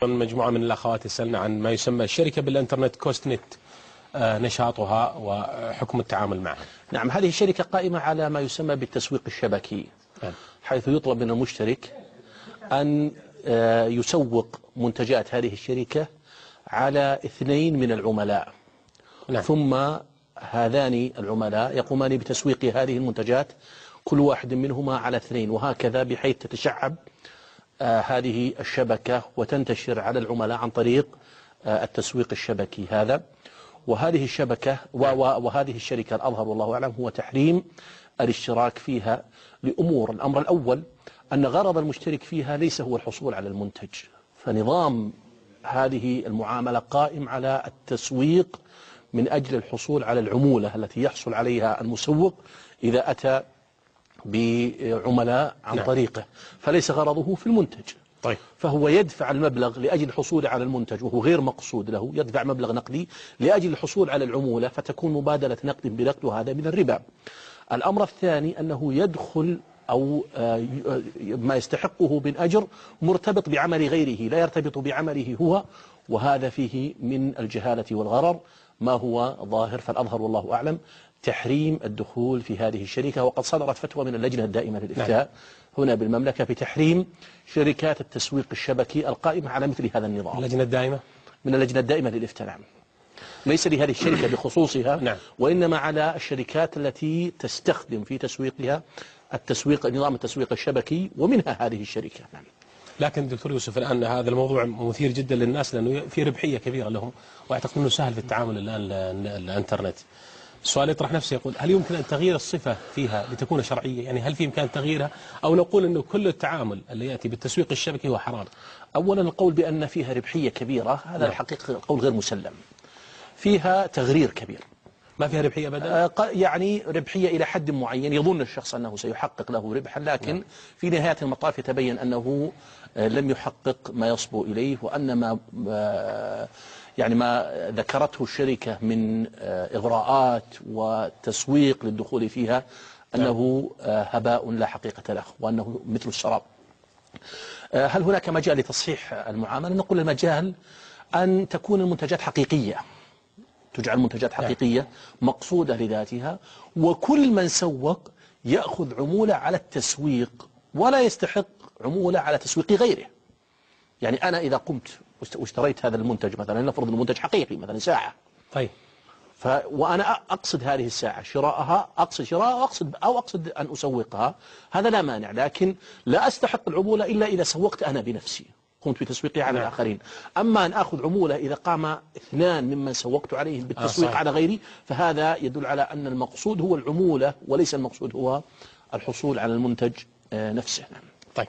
مجموعة من الأخوات يسألنا عن ما يسمى الشركة بالإنترنت كوست نت، نشاطها وحكم التعامل معها. نعم، هذه الشركة قائمة على ما يسمى بالتسويق الشبكي، حيث يطلب من المشترك أن يسوق منتجات هذه الشركة على 2 من العملاء. نعم. ثم هذان العملاء يقومان بتسويق هذه المنتجات كل واحد منهما على 2، وهكذا بحيث تتشعب هذه الشبكة وتنتشر على العملاء عن طريق التسويق الشبكي هذا. وهذه الشبكة وهذه الشركة الأظهر والله أعلم هو تحريم الاشتراك فيها لأمور. الأمر الأول أن غرض المشترك فيها ليس هو الحصول على المنتج، فنظام هذه المعاملة قائم على التسويق من أجل الحصول على العمولة التي يحصل عليها المسوق إذا أتى بعملاء عن طريقه، فليس غرضه في المنتج. طيب. فهو يدفع المبلغ لأجل الحصول على المنتج وهو غير مقصود له، يدفع مبلغ نقدي لأجل الحصول على العمولة، فتكون مبادلة نقد بنقد، وهذا من الربا. الأمر الثاني أنه يدخل أو ما يستحقه من أجر مرتبط بعمل غيره، لا يرتبط بعمله هو، وهذا فيه من الجهالة والغرر ما هو ظاهر. فالأظهر والله أعلم تحريم الدخول في هذه الشركة، وقد صدرت فتوى من اللجنة الدائمة للإفتاء هنا بالمملكة بتحريم شركات التسويق الشبكي القائمة على مثل هذا النظام. اللجنة الدائمة؟ من اللجنة الدائمة للإفتاء، نعم. ليس لهذه الشركة بخصوصها، نعم. وإنما على الشركات التي تستخدم في تسويقها نظام التسويق الشبكي، ومنها هذه الشركة. نعم. لكن دكتور يوسف، الآن هذا الموضوع مثير جدا للناس لأنه في ربحية كبيرة لهم، وأعتقد أنه سهل في التعامل الآن الإنترنت. السؤال يطرح نفسه، يقول هل يمكن أن تغيير الصفة فيها لتكون شرعية؟ يعني هل في إمكان تغييرها، أو نقول أنه كل التعامل اللي يأتي بالتسويق الشبكي هو حرام؟ أولا القول بأن فيها ربحية كبيرة هذا الحقيقة القول غير مسلم. فيها تغرير كبير. ما فيها ربحية أبدا؟ يعني ربحية إلى حد معين يظن الشخص أنه سيحقق له ربحا، لكن في نهاية المطاف يتبين أنه لم يحقق ما يصبو إليه، وأن ما ذكرته الشركة من إغراءات وتسويق للدخول فيها أنه هباء لا حقيقة له، وأنه مثل الشراب. هل هناك مجال لتصحيح المعاملة؟ نقول المجال أن تكون المنتجات حقيقية، تجعل منتجات حقيقية مقصودة لذاتها، وكل من سوق يأخذ عمولة على التسويق ولا يستحق عمولة على تسويق غيره. يعني أنا إذا قمت واشتريت هذا المنتج، مثلا نفرض المنتج حقيقي مثلا ساعة، طيب، وأنا أقصد هذه الساعة شراءها، أقصد شراءها أو أقصد أن أسوقها، هذا لا مانع، لكن لا أستحق العمولة إلا إذا سوقت أنا بنفسي، قمت بتسويقها على الآخرين. أما أن أخذ عمولة إذا قام 2 ممن سوقت عليه بالتسويق على غيري، فهذا يدل على أن المقصود هو العمولة وليس المقصود هو الحصول على المنتج نفسه. طيب.